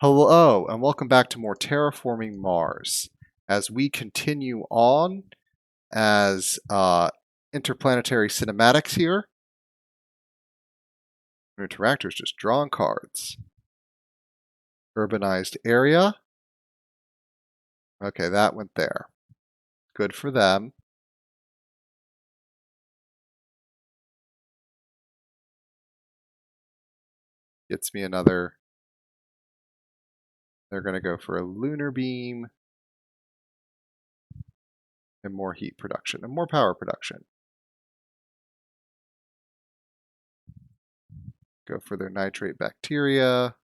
Hello, and welcome back to more Terraforming Mars. As we continue on as Interplanetary cinematics here, interactors just drawing cards. Urbanized area. Okay, that went there. Good for them. Gets me another. They're going to go for a lunar beam and more heat production and more power production. Go for their nitrate bacteria.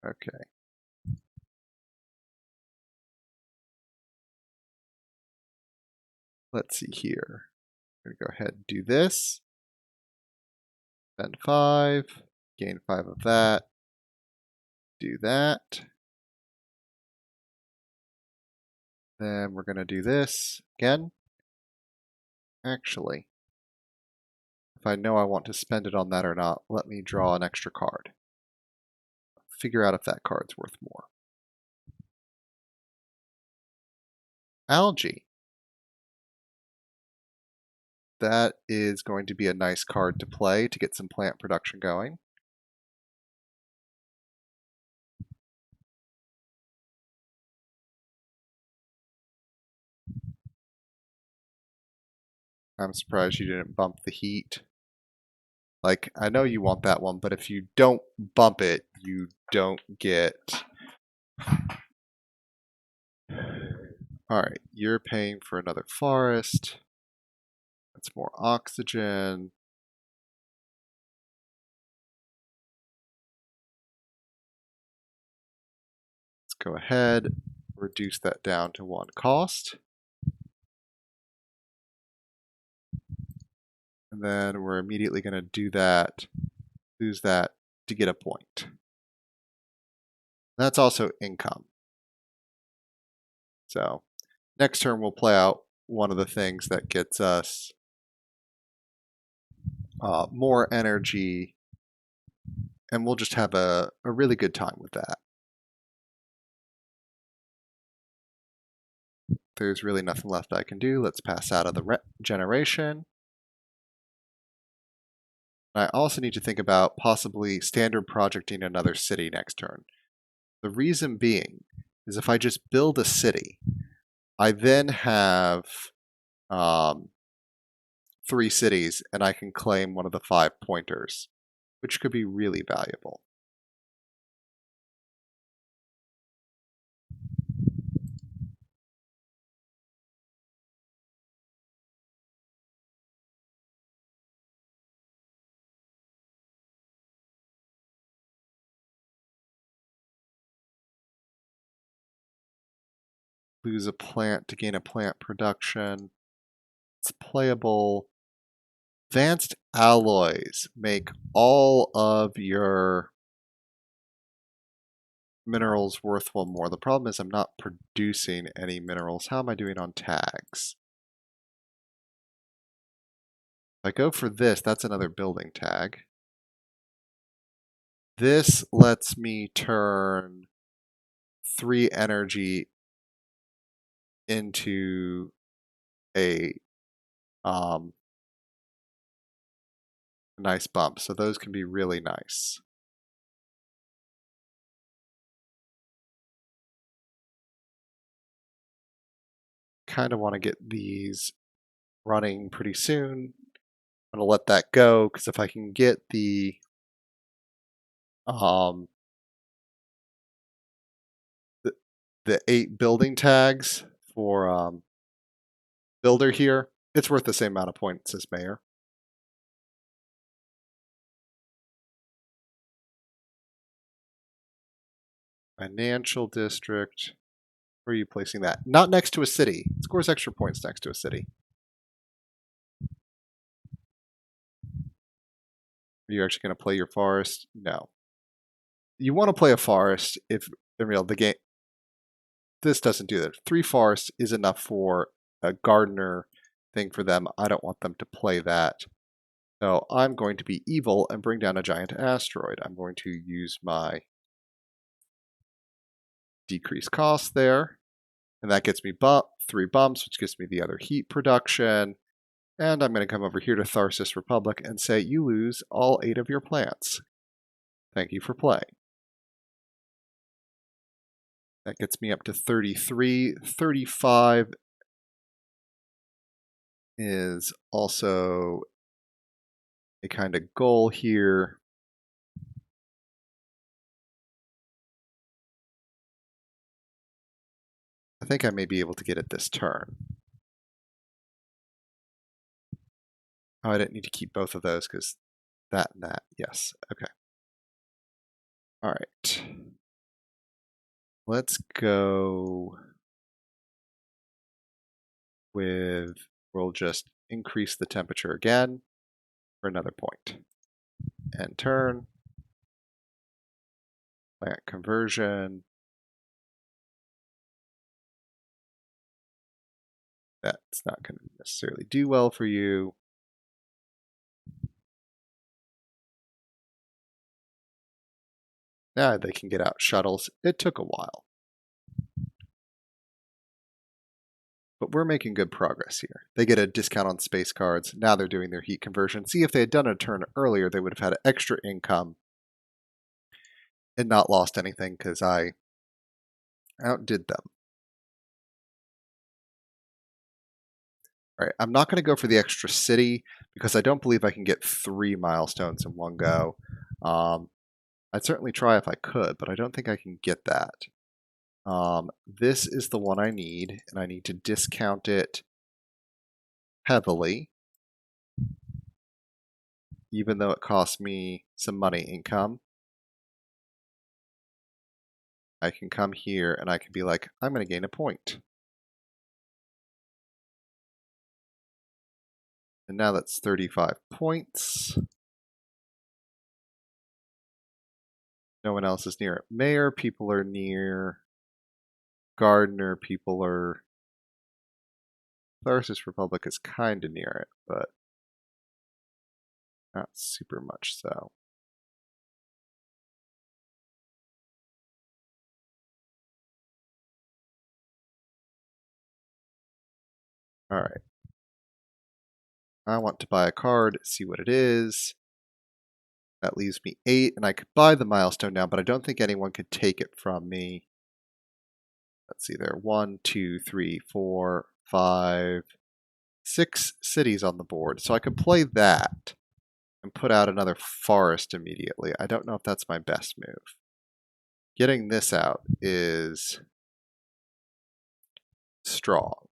Okay. Let's see here. I'm going to go ahead and do this. Spend 5, gain 5 of that. Do that. Then we're going to do this again. Actually, if I know I want to spend it on that or not, let me draw an extra card. Figure out if that card's worth more. Algae. That is going to be a nice card to play to get some plant production going. I'm surprised you didn't bump the heat. Like, I know you want that one, but if you don't bump it, you don't get... Alright, you're paying for another forest. That's more oxygen. Let's go ahead, reduce that down to 1 cost. And then we're immediately going to do that, lose that to get a point. That's also income. So next turn we'll play out one of the things that gets us more energy, and we'll just have a really good time with that. There's really nothing left I can do. Let's pass out of the generation. I also need to think about possibly standard projecting another city next turn. The reason being is if I just build a city, I then have 3 cities and I can claim one of the 5 pointers, which could be really valuable. Lose a plant to gain a plant production. It's playable. Advanced alloys make all of your minerals worth 1 more. The problem is I'm not producing any minerals. How am I doing on tags? If I go for this, that's another building tag. This lets me turn 3 energy into a nice bump. So those can be really nice. Kind of want to get these running pretty soon. I'm going to let that go because if I can get the 8 building tags for builder here, it's worth the same amount of points as mayor. Financial district. Where are you placing that? Not next to a city. It scores extra points next to a city. Are you actually going to play your forest? No. You want to play a forest if in real the game. This doesn't do that. 3 forests is enough for a gardener thing for them. I don't want them to play that. So I'm going to be evil and bring down a giant asteroid. I'm going to use my decrease cost there. And that gets me 3 bumps, which gives me the other heat production. And I'm going to come over here to Tharsis Republic and say, you lose all 8 of your plants. Thank you for playing. That gets me up to 33. 35 is also a kind of goal here. I think I may be able to get it this turn. Oh, I didn't need to keep both of those because that and that. Yes. Okay. All right. Let's go with, we'll just increase the temperature again for another point. End turn. Plant conversion. That's not going to necessarily do well for you. Now they can get out shuttles. It took a while. But we're making good progress here. They get a discount on space cards. Now they're doing their heat conversion. See, if they had done a turn earlier, they would have had extra income and not lost anything because I outdid them. All right, I'm not going to go for the extra city because I don't believe I can get 3 milestones in one go. I'd certainly try if I could, but I don't think I can get that. This is the one I need, and I need to discount it heavily, even though it costs me some money income. I can come here and I can be like, I'm going to gain a point. And now that's 35 points. No one else is near it. Mayor, people are near. Gardener, people are. Tharsis Republic is kind of near it, but not super much so. All right. I want to buy a card, see what it is. That leaves me 8, and I could buy the milestone now, but I don't think anyone could take it from me. Let's see, there are 1, 2, 3, 4, 5, 6 cities on the board. So I could play that and put out another forest immediately. I don't know if that's my best move. Getting this out is strong.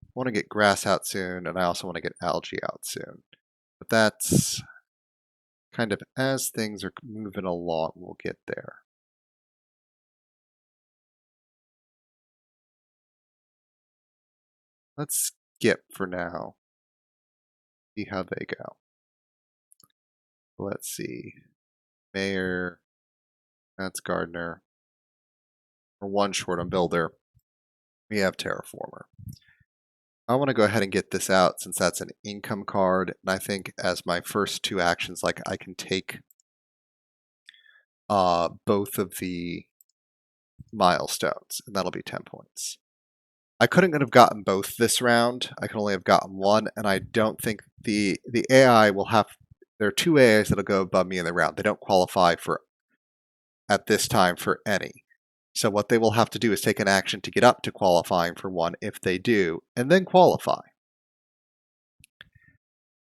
I want to get grass out soon, and I also want to get algae out soon. But that's kind of as things are moving along, we'll get there. Let's skip for now. See how they go. Let's see. Mayor, that's Gardener. We're 1 short on Builder. We have Terraformer. I want to go ahead and get this out since that's an income card. And I think as my first 2 actions, like I can take both of the milestones, and that'll be 10 points. I couldn't have gotten both this round. I can only have gotten 1, and I don't think the AI will have. There are 2 AIs that'll go above me in the round. They don't qualify for at this time for any. So what they will have to do is take an action to get up to qualifying for 1 if they do, and then qualify.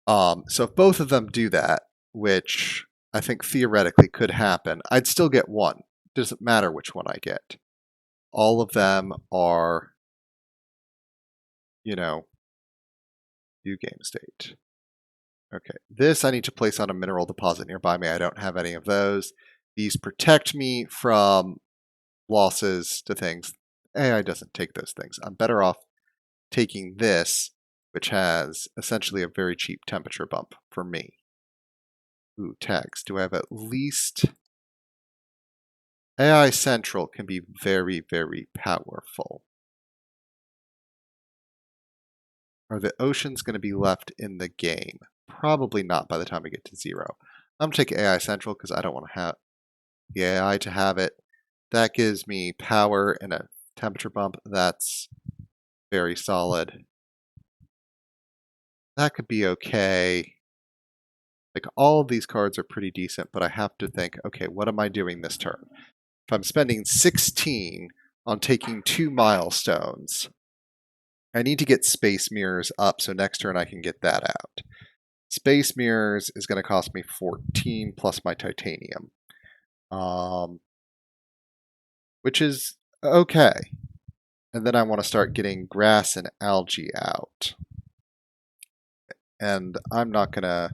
So if both of them do that, which I think theoretically could happen, I'd still get 1. It doesn't matter which one I get. All of them are, new game state. Okay, this I need to place on a mineral deposit nearby me. I don't have any of those. These protect me from losses to things. AI doesn't take those things. I'm better off taking this, which has essentially a very cheap temperature bump for me. Ooh, tags. Do I have at least... AI Central can be very, very powerful. Are the oceans going to be left in the game? Probably not by the time we get to 0. I'm going to take AI Central because I don't want to have the AI to have it. That gives me power and a temperature bump. That's very solid. That could be okay. Like, all of these cards are pretty decent, but I have to think, okay, what am I doing this turn? If I'm spending 16 on taking 2 milestones, I need to get Space Mirrors up so next turn I can get that out. Space Mirrors is going to cost me 14 plus my titanium, which is okay. And then I want to start getting grass and algae out. And I'm not going to...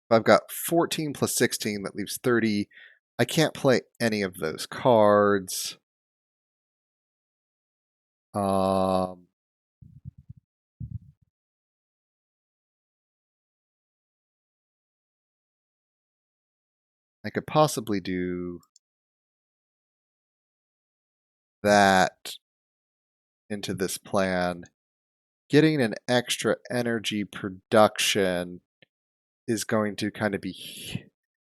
I've got 14 plus 16, that leaves 30. I can't play any of those cards. I could possibly do that into this plan. Getting an extra energy production is going to kind of be...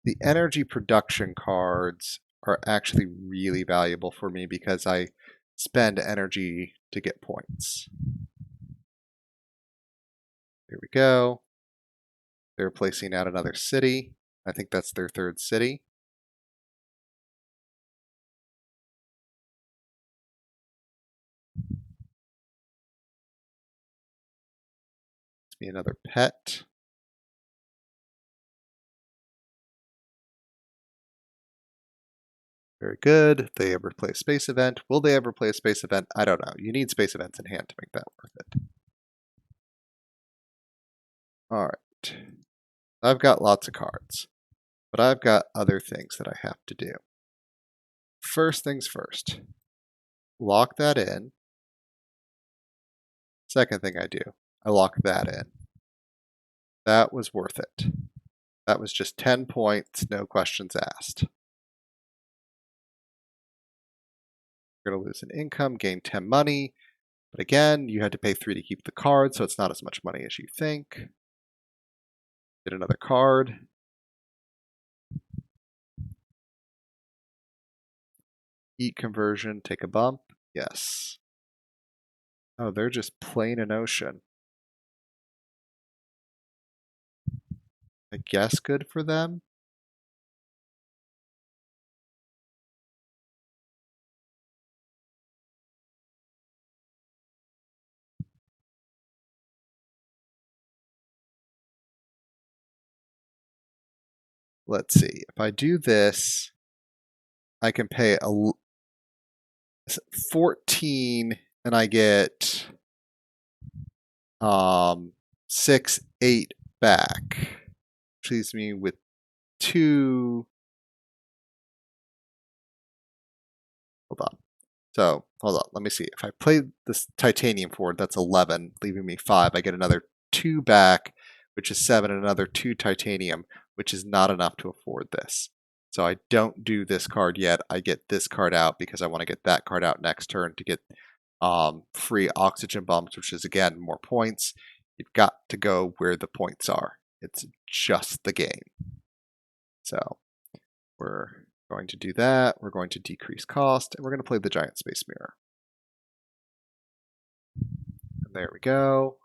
The energy production cards are actually really valuable for me because I spend energy to get points. There we go. They're placing out another city. I think that's their third city. Let's be another pet. Very good. They ever play a space event? Will they ever play a space event? I don't know. You need space events in hand to make that worth it. All right. I've got lots of cards, but I've got other things that I have to do. First things first, lock that in. Second thing I do, I lock that in. That was worth it. That was just 10 points, no questions asked. You're going to lose an income, gain 10 money. But again, you had to pay 3 to keep the card, so it's not as much money as you think. Get another card. Heat conversion, take a bump. Yes. Oh, they're just plain an ocean. I guess good for them. Let's see. If I do this, I can pay 14 and I get 6, 8 back. Which leaves me with 2. Hold on. So, hold on. Let me see. If I play this titanium forward, that's 11, leaving me 5. I get another 2 back, which is 7, and another 2 titanium, which is not enough to afford this. So I don't do this card yet. I get this card out because I want to get that card out next turn to get free oxygen bumps, which is, again, more points. You've got to go where the points are. It's just the game. So we're going to do that. We're going to decrease cost, and we're going to play the giant space mirror. And there we go.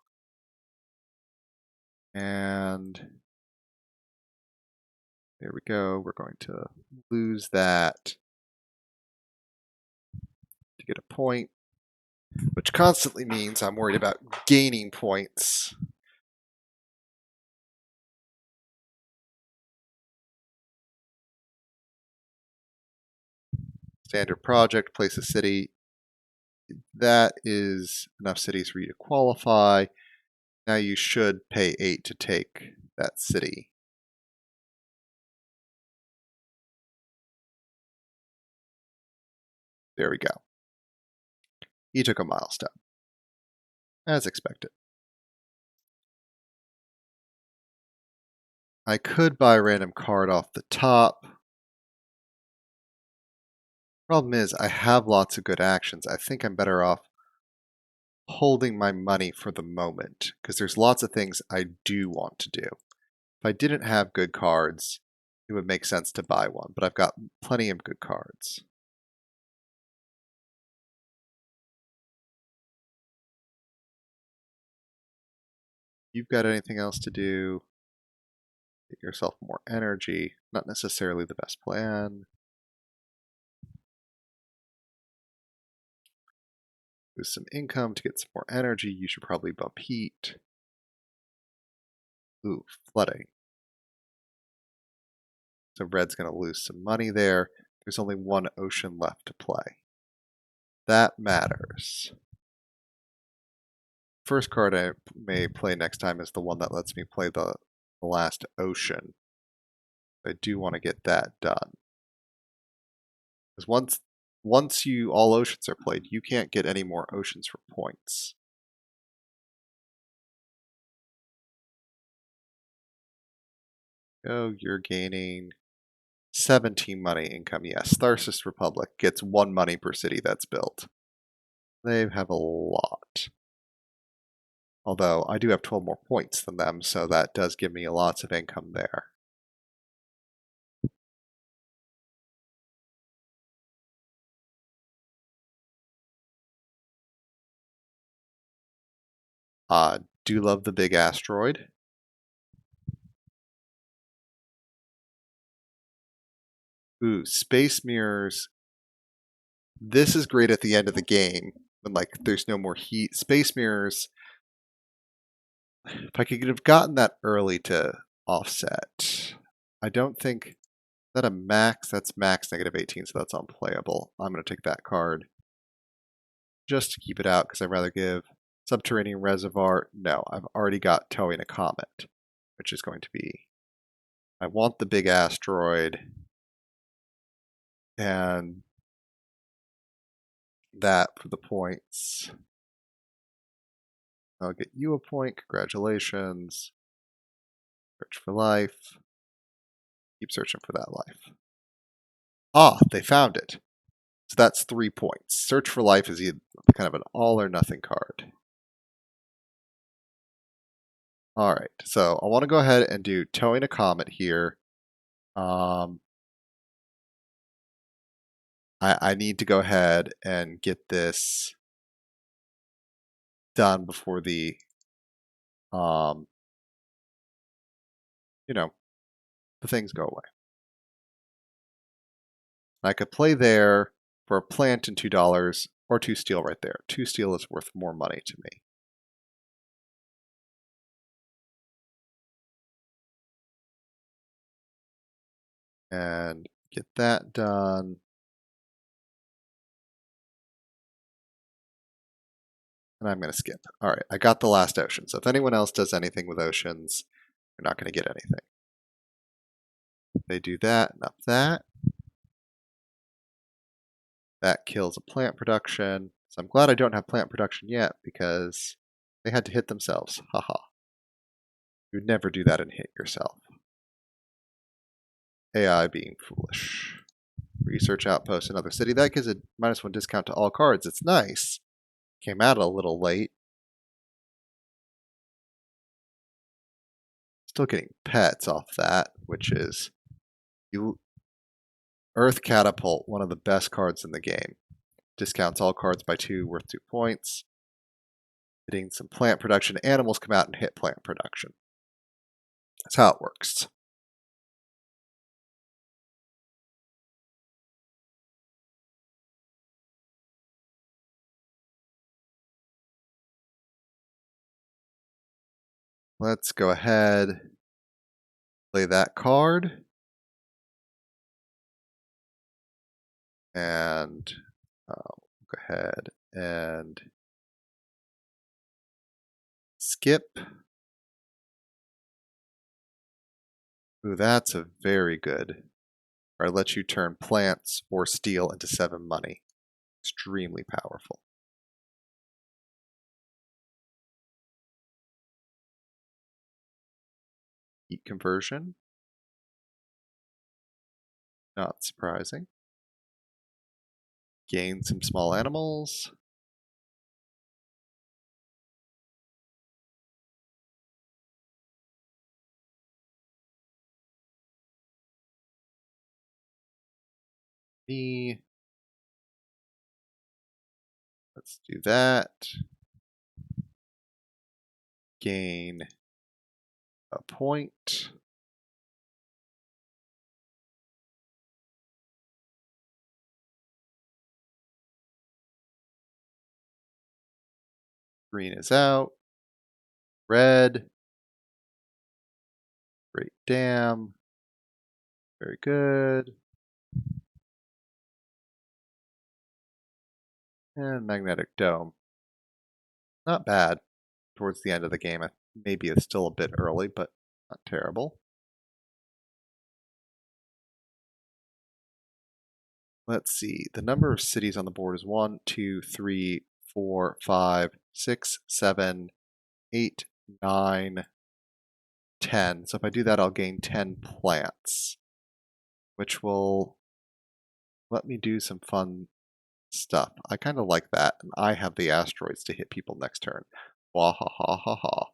And there we go. We're going to lose that to get a point, which constantly means I'm worried about gaining points. Standard project, place a city. That is enough cities for you to qualify. Now you should pay 8 to take that city. There we go. He took a milestone, as expected. I could buy a random card off the top. Problem is, I have lots of good actions. I think I'm better off holding my money for the moment because there's lots of things I do want to do. If I didn't have good cards, it would make sense to buy one, but I've got plenty of good cards. You've got anything else to do? Get yourself more energy. Not necessarily the best plan. With some income to get some more energy, you should probably bump heat. Ooh, flooding. So red's going to lose some money there. There's only one ocean left to play. That matters. First card I may play next time is the one that lets me play the last ocean. I do want to get that done. Because once all oceans are played, you can't get any more oceans for points. Oh, you're gaining 17 money income. Yes, Tharsis Republic gets 1 money per city that's built. They have a lot. Although I do have 12 more points than them, so that does give me lots of income there. Do love the big asteroid. Ooh, space mirrors. This is great at the end of the game when like there's no more heat. Space mirrors. If I could have gotten that early to offset, I don't think that a max. That's max -18, so that's unplayable. I'm going to take that card just to keep it out because I'd rather give subterranean reservoir. No, I've already got towing a comet, which is going to be. I want the big asteroid and that for the points. I'll get you a point. Congratulations. Search for life. Keep searching for that life. Ah, they found it. So that's 3 points. Search for life is kind of an all or nothing card. All right, so I want to go ahead and do towing a comet here. I need to go ahead and get this done before the, um, the things go away. I could play there for a plant and $2 or 2 steel right there. 2 steel is worth more money to me. And get that done. And I'm going to skip. All right, I got the last ocean. So if anyone else does anything with oceans, they're not going to get anything. They do that and up that. That kills a plant production. So I'm glad I don't have plant production yet because they had to hit themselves. Haha. You would never do that and hit yourself. AI being foolish. Research outpost, another city. That gives a -1 discount to all cards. It's nice. Came out a little late. Still getting pets off that, which is you. Earth Catapult, one of the best cards in the game. Discounts all cards by 2, worth 2 points. Hitting some plant production. Animals come out and hit plant production. That's how it works. Let's go ahead, play that card, and go ahead and skip. Ooh, that's a very good. Or let you turn plants or steel into 7 money. Extremely powerful. Heat conversion. Not surprising. Gain some small animals. Me. Let's do that. Gain a point. Green is out. Red. Great Dam. Very good. And Magnetic Dome. Not bad. Towards the end of the game. Maybe it's still a bit early, but not terrible. Let's see. The number of cities on the board is 1, 2, 3, 4, 5, 6, 7, 8, 9, 10. So if I do that, I'll gain 10 plants, which will let me do some fun stuff. I kind of like that, and I have the asteroids to hit people next turn. Wah ha ha ha ha.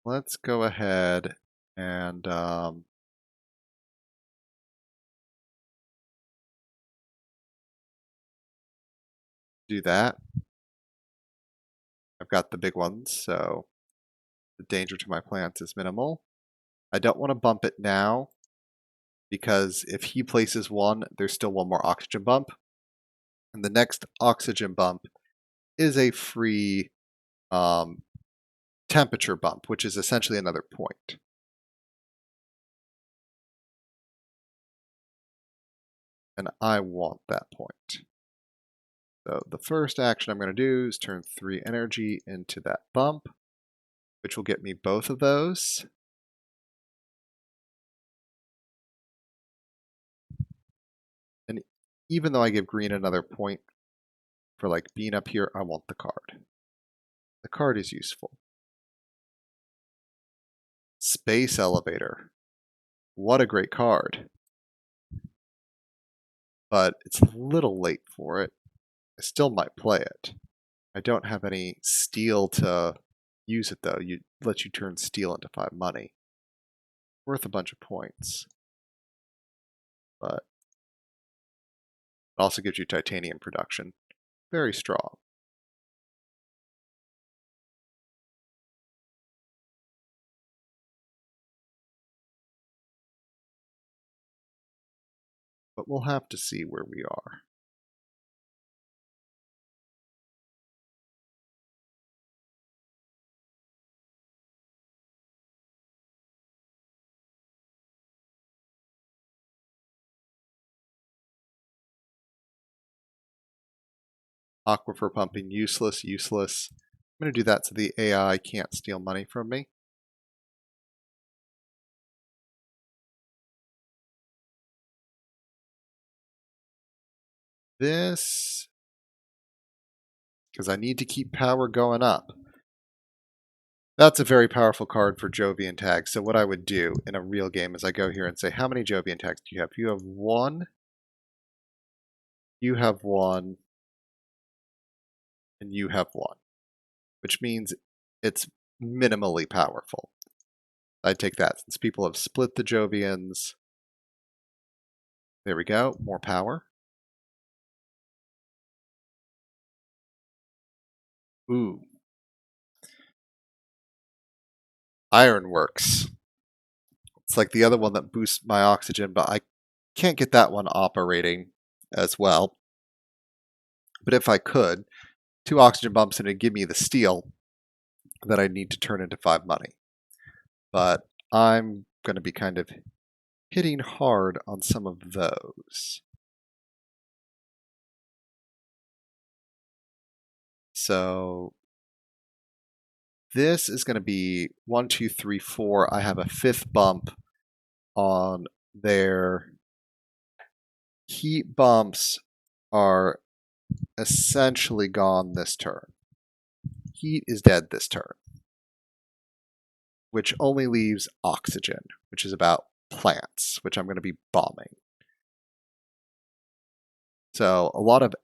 Let's go ahead and do that. I've got the big ones, so the danger to my plants is minimal. I don't want to bump it now, because if he places one, there's still one more oxygen bump. And the next oxygen bump is a free temperature bump, which is essentially another point. And I want that point. So the first action I'm going to do is turn 3 energy into that bump, which will get me both of those. And even though I give green another point for like being up here, I want the card. The card is useful. Space Elevator. What a great card. But it's a little late for it. I still might play it. I don't have any steel to use it though. You let you turn steel into 5 money. Worth a bunch of points. But it also gives you titanium production. Very strong. But we'll have to see where we are. Aquifer pumping, useless, useless. I'm going to do that so the AI can't steal money from me. This, because I need to keep power going up. That's a very powerful card for Jovian tags. So what I would do in a real game is I go here and say, how many Jovian tags do you have? You have 1, you have 1, and you have 1, which means it's minimally powerful. I take that since people have split the Jovians. There we go, more power. Ooh. Ironworks. It's like the other one that boosts my oxygen, but I can't get that one operating as well. But if I could, 2 oxygen bumps and it'd give me the steel that I need to turn into 5 money. But I'm going to be kind of hitting hard on some of those. So this is going to be 1, 2, 3, 4. I have a 5th bump on their heat bumps are essentially gone this turn. Heat is dead this turn. which only leaves oxygen, which is about plants, which I'm going to be bombing. So a lot of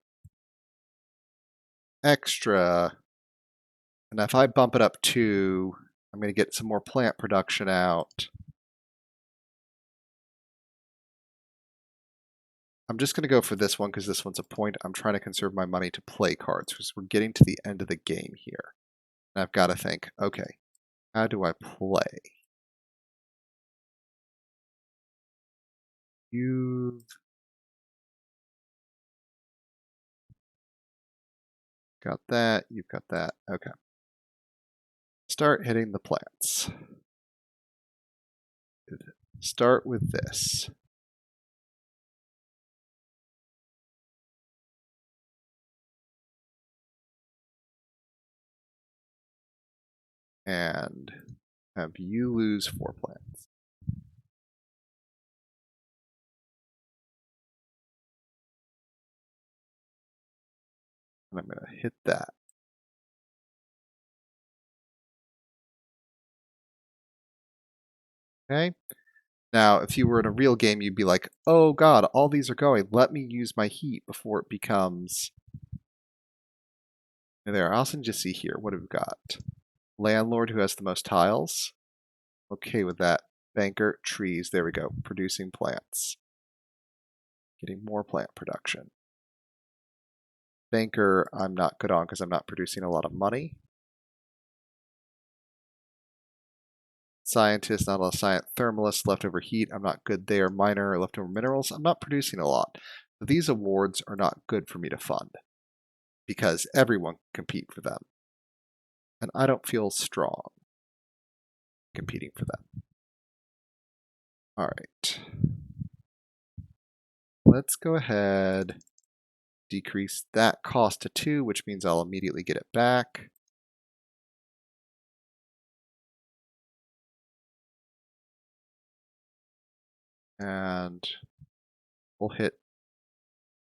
extra, and if I bump it up 2, I'm going to get some more plant production out. I'm just going to go for this one because this one's a point. I'm trying to conserve my money to play cards because we're getting to the end of the game here. And I've got to think, okay, how do I play? You've got that, you've got that. Okay. Start hitting the plants. Start with this. And have you lose 4 plants. And I'm going to hit that. Okay. Now, if you were in a real game, you'd be like, oh god, all these are going. Let me use my heat before it becomes... And there, I'll also just see here. What have we got? Landlord who has the most tiles. Okay with that. Banker, trees. There we go. Producing plants. Getting more plant production. Banker, I'm not good on because I'm not producing a lot of money. Scientist, not a lot of science. Thermalist, leftover heat, I'm not good there. Miner, leftover minerals, I'm not producing a lot. So these awards are not good for me to fund because everyone can compete for them. And I don't feel strong competing for them. All right. Let's go ahead, decrease that cost to 2, which means I'll immediately get it back. And we'll hit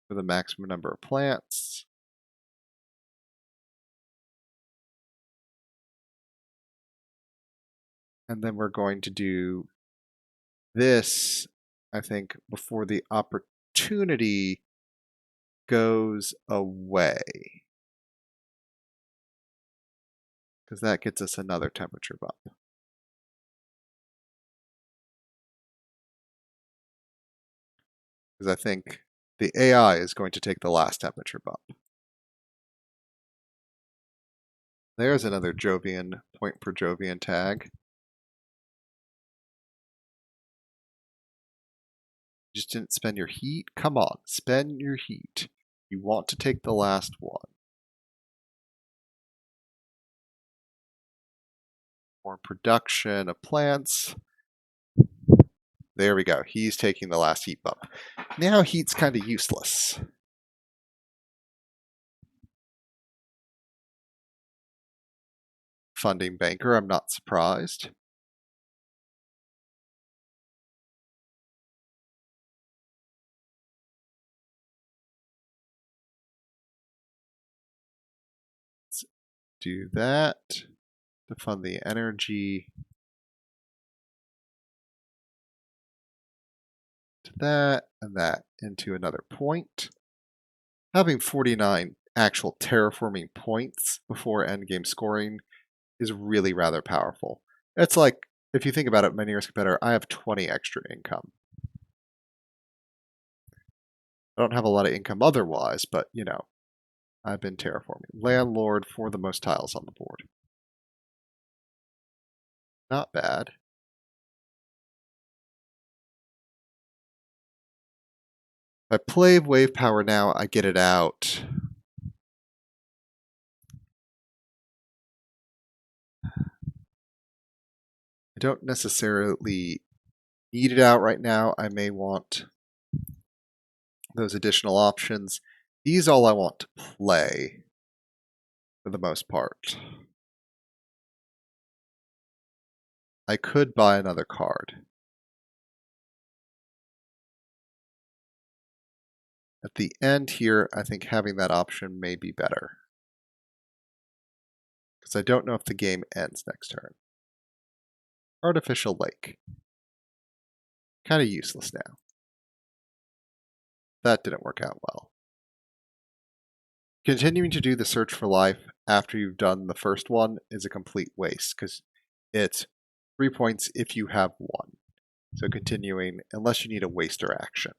for the maximum number of plants. And then we're going to do this, I think, before the opportunity goes away. Because that gets us another temperature bump. Because I think the AI is going to take the last temperature bump. There's another Jovian, point per Jovian tag. You just didn't spend your heat? Come on, spend your heat. You want to take the last one. More production of plants. There we go. He's taking the last heat bump. Now heat's kind of useless. Funding banker, I'm not surprised. Let's do that to fund the energy. To that and that into another point. Having 49 actual terraforming points before endgame scoring is really rather powerful. It's like, if you think about it, my nearest competitor, I have 20 extra income. I don't have a lot of income otherwise, but, you know, I've been terraforming. Landlord for the most tiles on the board. Not bad. If I play wave power now, I get it out. I don't necessarily need it out right now. I may want those additional options. These all I want to play for the most part. I could buy another card. At the end here, I think having that option may be better. Because I don't know if the game ends next turn. artificial lake. Kind of useless now. That didn't work out well. Continuing to do the search for life after you've done the first one is a complete waste because it's 3 points if you have one. So continuing, unless you need a waster action,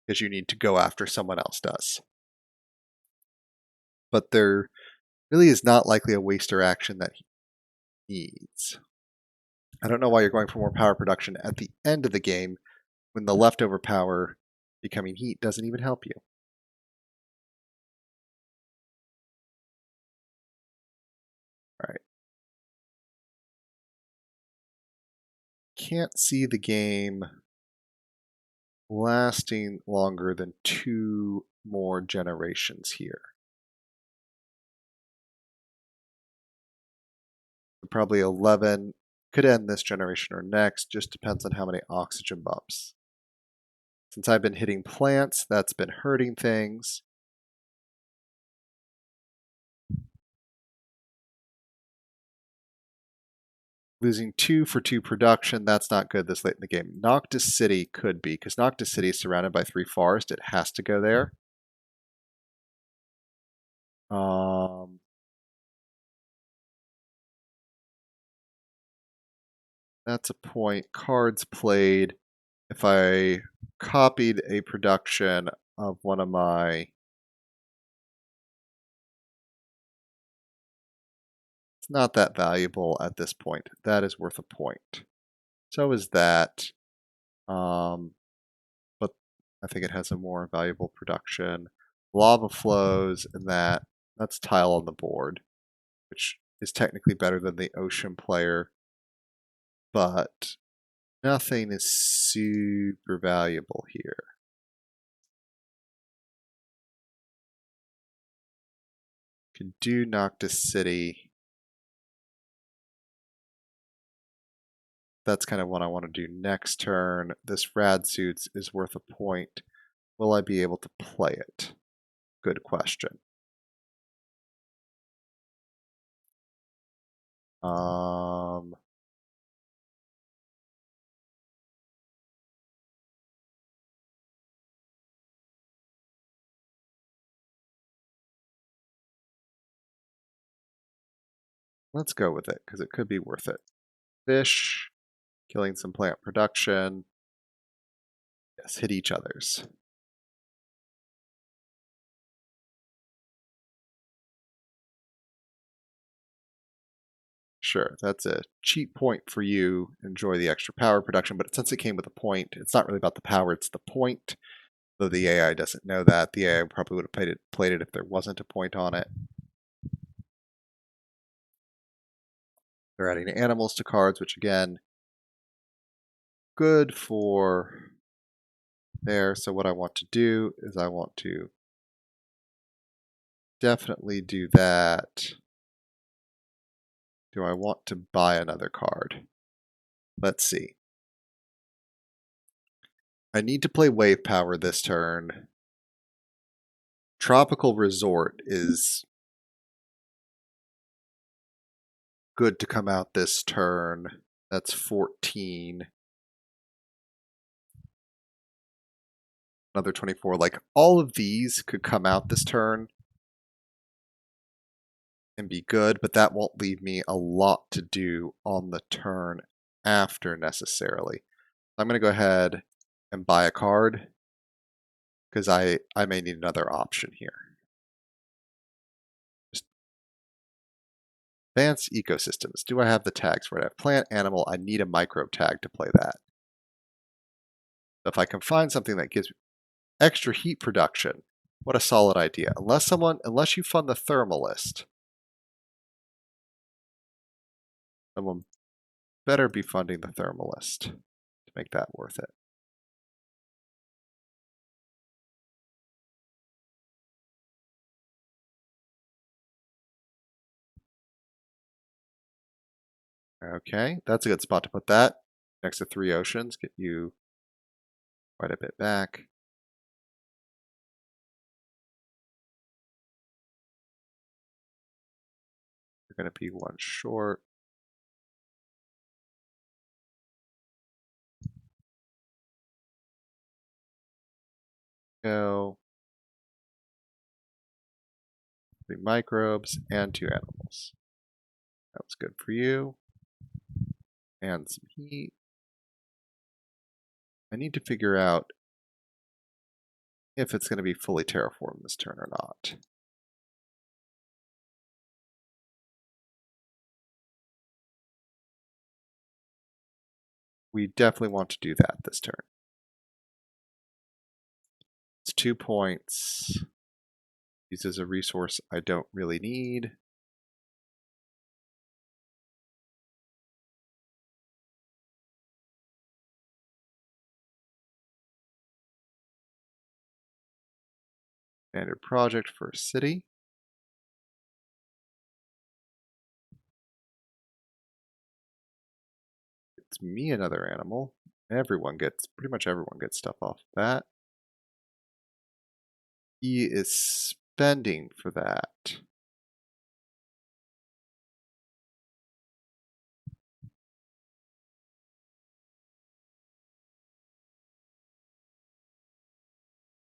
because you need to go after someone else does. But there really is not likely a waster action that he needs. I don't know why you're going for more power production at the end of the game when the leftover power becoming heat doesn't even help you. All right. Can't see the game lasting longer than 2 more generations here. Probably 11. Could end this generation or next, just depends on how many oxygen bumps. Since I've been hitting plants, that's been hurting things. Losing 2 for 2 production, that's not good this late in the game. Noctis City could be, because Noctis City is surrounded by 3 forests. It has to go there. That's a point. Cards played. If I copied a production of one of my... It's not that valuable at this point. That is worth a point. So is that. But I think it has a more valuable production. Lava flows, and that's tile on the board, which is technically better than the ocean player, but nothing is super valuable here. Can do Noctis City. That's kind of what I want to do next turn. This Rad Suits is worth a point. Will I be able to play it? Good question. Let's go with it, because it could be worth it. Fish, killing some plant production. Yes, hit each other's. Sure, that's a cheap point for you. Enjoy the extra power production, but since it came with a point, it's not really about the power, it's the point. Though the AI doesn't know that. The AI probably would have played it if there wasn't a point on it. They're adding animals to cards, which again, good for there. So what I want to do is I want to definitely do that. Do I want to buy another card? Let's see. I need to play Wave Power this turn. Tropical Resort is good to come out this turn. That's 14. Another 24. Like, all of these could come out this turn and be good, but that won't leave me a lot to do on the turn after necessarily. I'm going to go ahead and buy a card because I may need another option here. Just advanced ecosystems. Do I have the tags for it? I have plant, animal. I need a microbe tag to play that. So if I can find something that gives extra heat production, what a solid idea. Unless you fund the thermalist, someone better be funding the thermalist to make that worth it. Okay, that's a good spot to put that. Next to 3 oceans, get you quite a bit back. You're going to be 1 short. Go. 3 microbes and 2 animals. That was good for you. And some heat. I need to figure out if it's going to be fully terraformed this turn or not. We definitely want to do that this turn. It's 2 points. Uses a resource I don't really need. Standard project for a city. It's me another animal. Pretty much everyone gets stuff off that. He is spending for that.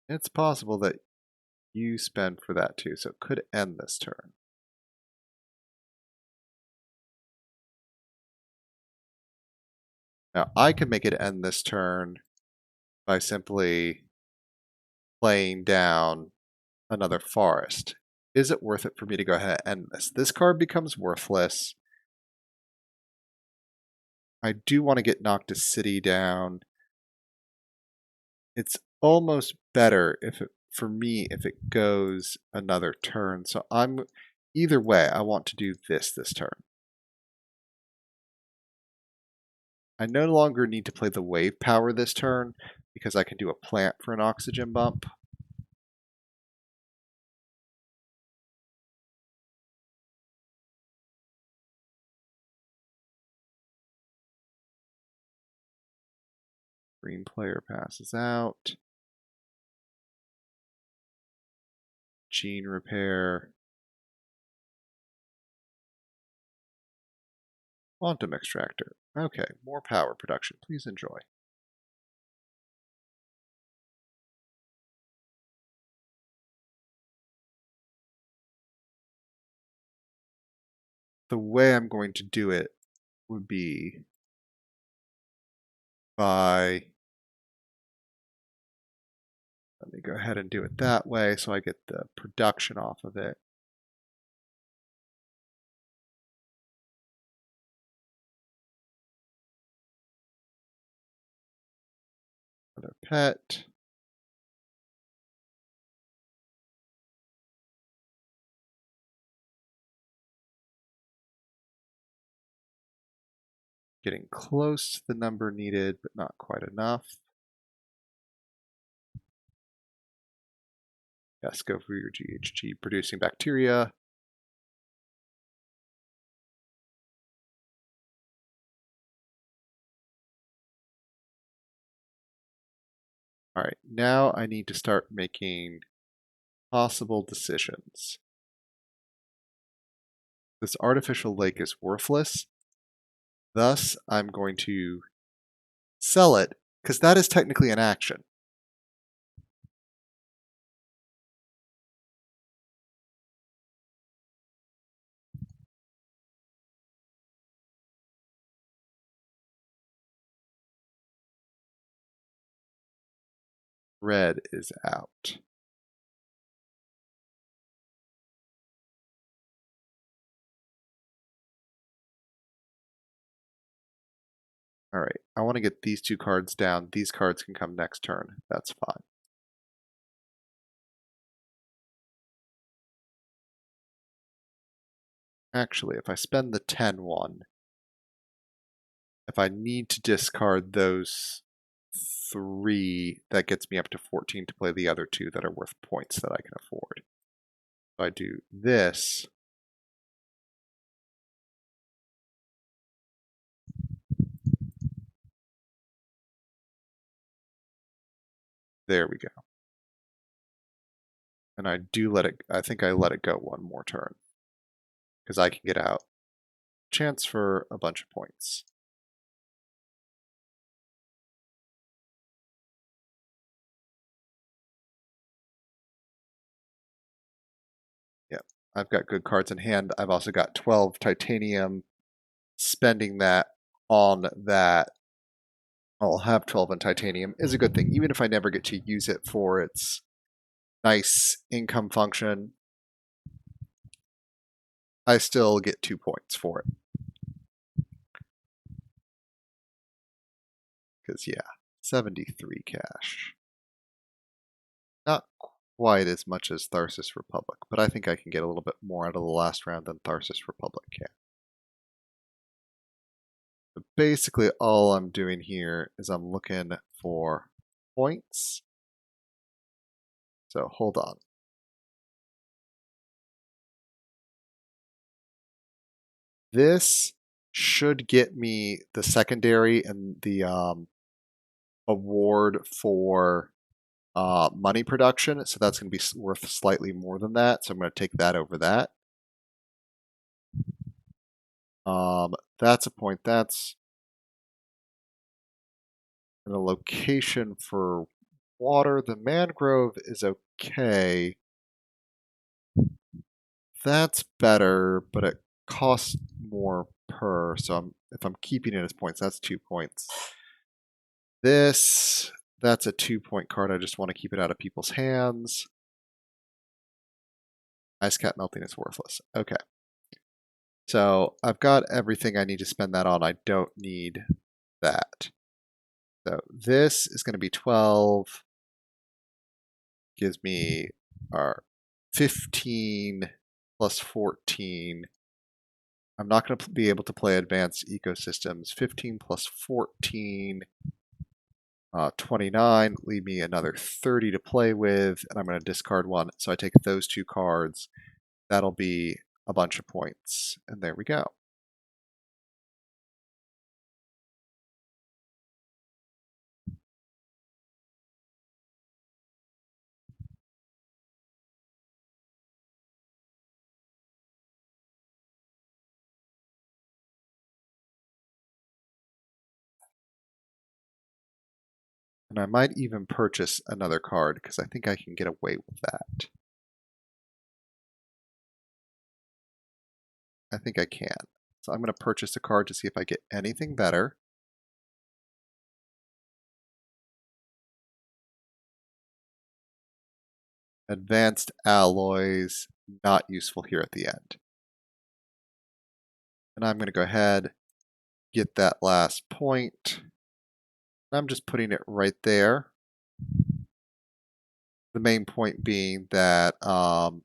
It's possible that you spend for that too, so it could end this turn. Now, I could make it end this turn by simply playing down another forest. Is it worth it for me to go ahead and end this? This card becomes worthless. I do want to get Noctis City down. It's almost better for me if it goes another turn. So either way, I want to do this turn. I no longer need to play the wave power this turn because I can do a plant for an oxygen bump. Green player passes out. Gene repair. Quantum extractor. Okay, more power production. Please enjoy. The way I'm going to do it would be by, let me go ahead and do it that way so I get the production off of it. Another pet. Getting close to the number needed, but not quite enough. Yes, go for your GHG producing bacteria. All right, now I need to start making possible decisions. This artificial lake is worthless. Thus, I'm going to sell it because that is technically an action. Red is out. All right, I want to get these 2 cards down. These cards can come next turn. That's fine. Actually, if I spend the 10-1, if I need to discard those 3, that gets me up to 14 to play the other 2 that are worth points that I can afford. If I do this, there we go. And I think I let it go one more turn. Because I can get out. Chance for a bunch of points. I've got good cards in hand. I've also got 12 titanium. Spending that on that, I'll have 12 in titanium, is a good thing. Even if I never get to use it for its nice income function, I still get 2 points for it. Because, yeah, 73 cash. Not quite as much as Tharsis Republic, but I think I can get a little bit more out of the last round than Tharsis Republic can. But basically, all I'm doing here is I'm looking for points. So hold on. This should get me the secondary and the award for money production. So that's going to be worth slightly more than that. So I'm going to take that over that. That's a point. That's a location for water. The mangrove is okay. That's better, but it costs more per. So if I'm keeping it as points, that's 2 points. That's a 2-point card. I just want to keep it out of people's hands. Ice cap melting is worthless. Okay. So I've got everything I need to spend that on. I don't need that. So this is going to be 12. Gives me our 15 plus 14. I'm not going to be able to play advanced ecosystems. 15 plus 14, 29. Leave me another 30 to play with, and I'm going to discard one. So I take those 2 cards. That'll be a bunch of points. And there we go. And I might even purchase another card because I think I can get away with that. I think I can. So I'm going to purchase a card to see if I get anything better. Advanced alloys, not useful here at the end. And I'm going to go ahead, get that last point. I'm just putting it right there. The main point being that no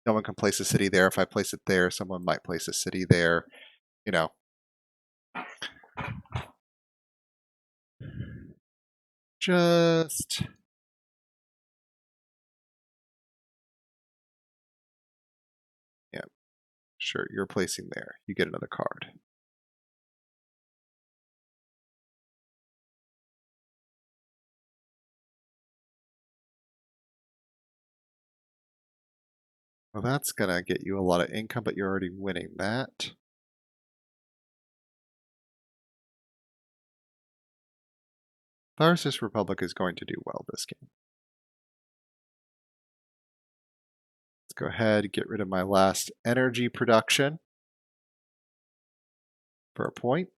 one can place a city there. If I place it there, someone might place a city there. You know. Just... yeah, sure, you're placing there. You get another card. Well, that's going to get you a lot of income, but you're already winning that. Tharsis Republic is going to do well this game. Let's go ahead, get rid of my last energy production for a point.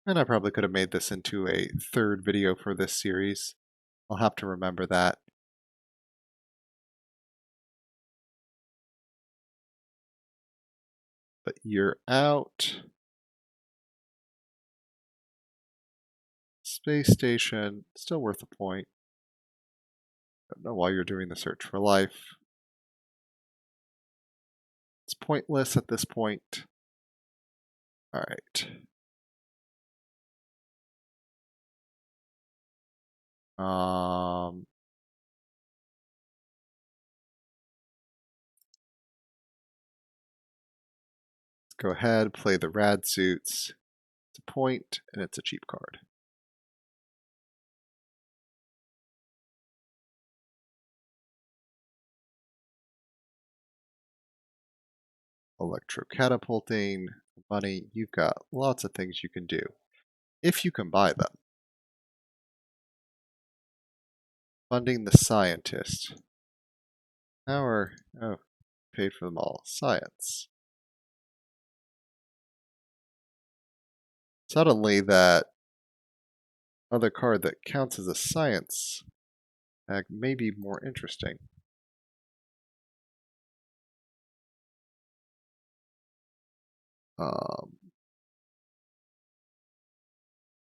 And I probably could have made this into a 3rd video for this series. I'll have to remember that. But you're out. Space station, still worth a point. Don't know why you're doing the search for life. It's pointless at this point. All right. Let's go ahead, play the rad suits. It's a point, and it's a cheap card. Electrocatapulting, money, you've got lots of things you can do, if you can buy them. Funding the scientist. Oh, paid for them all. Science. Suddenly that other card that counts as a science may be more interesting.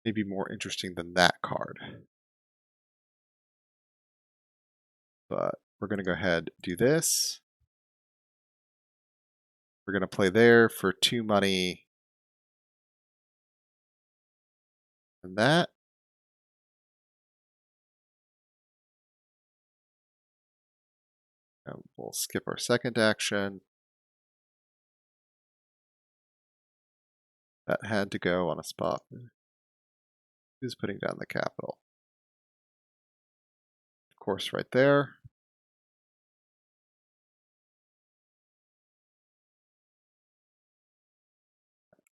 Maybe more interesting than that card. But we're going to go ahead and do this. We're going to play there for 2 money. And that. And we'll skip our second action. That had to go on a spot. Who's putting down the capital? Of course, right there.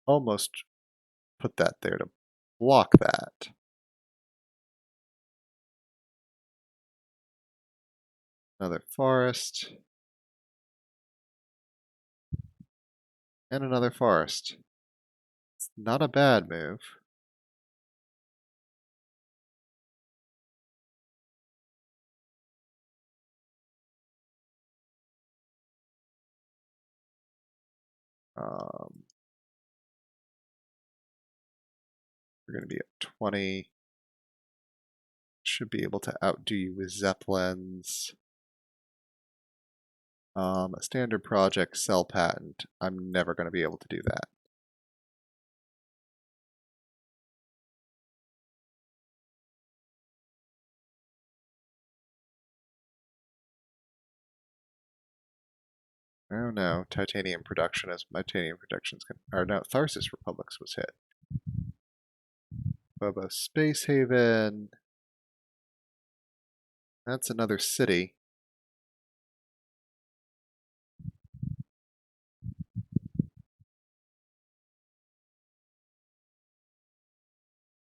Almost put that there to block that. Another forest. And another forest. It's not a bad move. We're going to be at 20. Should be able to outdo you with Zeppelins. A standard project, sell patent. I'm never going to be able to do that. Oh no, titanium production is or no, Tharsis Republics was hit. Bobo Space Haven. That's another city.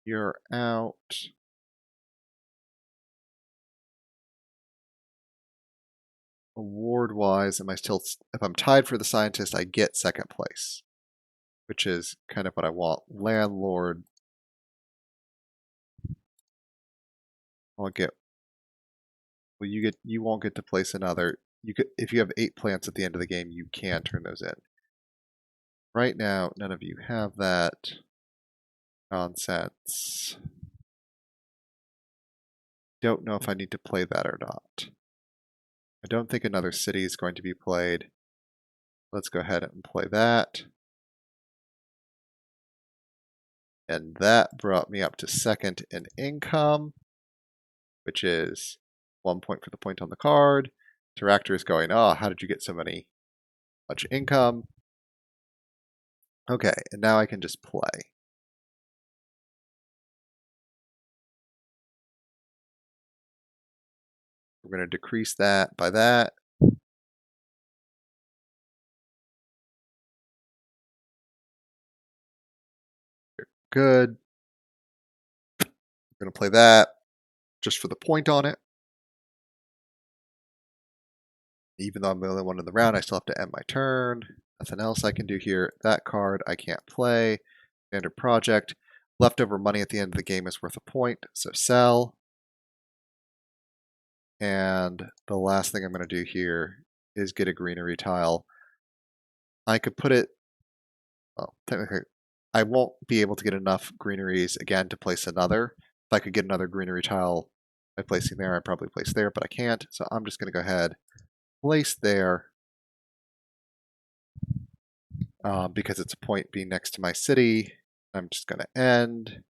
You're out. Award-wise, am I still? If I'm tied for the scientist, I get second place, which is kind of what I want. Landlord. I'll get. Well, you won't get to place another. You could if you have 8 plants at the end of the game, you can turn those in. Right now, none of you have that nonsense. Don't know if I need to play that or not. I don't think another city is going to be played. Let's go ahead and play that. And that brought me up to second in income, which is 1 point for the point on the card. Terractor is going, oh, how did you get so much income? Okay, and now I can just play. We're going to decrease that by that. Good. We're going to play that just for the point on it. Even though I'm the only one in the round, I still have to end my turn. Nothing else I can do here. That card I can't play. Standard project. Leftover money at the end of the game is worth a point, so sell. And the last thing I'm going to do here is get a greenery tile. I could put it, well, technically, I won't be able to get enough greeneries again to place another. If I could get another greenery tile by placing there, I'd probably place there, but I can't. So I'm just going to go ahead, place there, because it's a point being next to my city. I'm just going to end.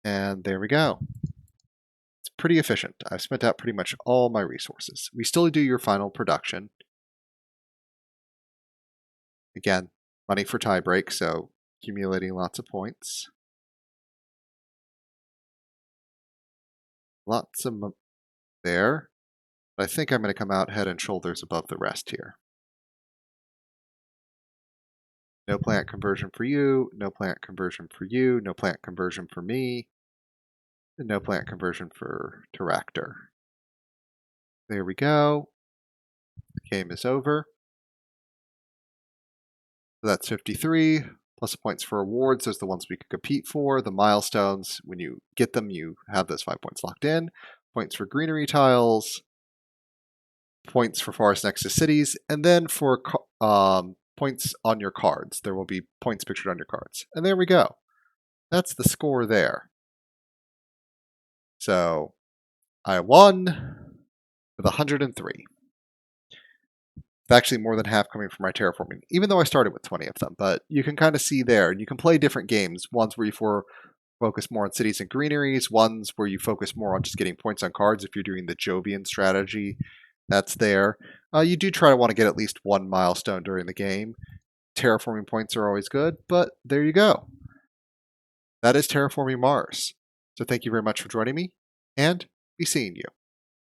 And there we go. It's pretty efficient. I've spent out pretty much all my resources. We still do your final production. Again, money for tiebreak, so accumulating lots of points. Lots of there. But I think I'm going to come out head and shoulders above the rest here. No plant conversion for you, no plant conversion for you, no plant conversion for me. And no plant conversion for Terractor. There we go. The game is over. So that's 53, plus points for awards. Those are the ones we could compete for. The milestones, when you get them, you have those 5 points locked in. Points for greenery tiles, points for forests next to cities, and then for points on your cards. There will be points pictured on your cards. And there we go. That's the score there. So I won with 103. It's actually more than half coming from my terraforming, even though I started with 20 of them. But you can kind of see there, and you can play different games. Ones where you focus more on cities and greeneries, ones where you focus more on just getting points on cards if you're doing the Jovian strategy. That's there. You do try to want to get at least one milestone during the game. Terraforming points are always good, but there you go. That is Terraforming Mars. So thank you very much for joining me, and be seeing you.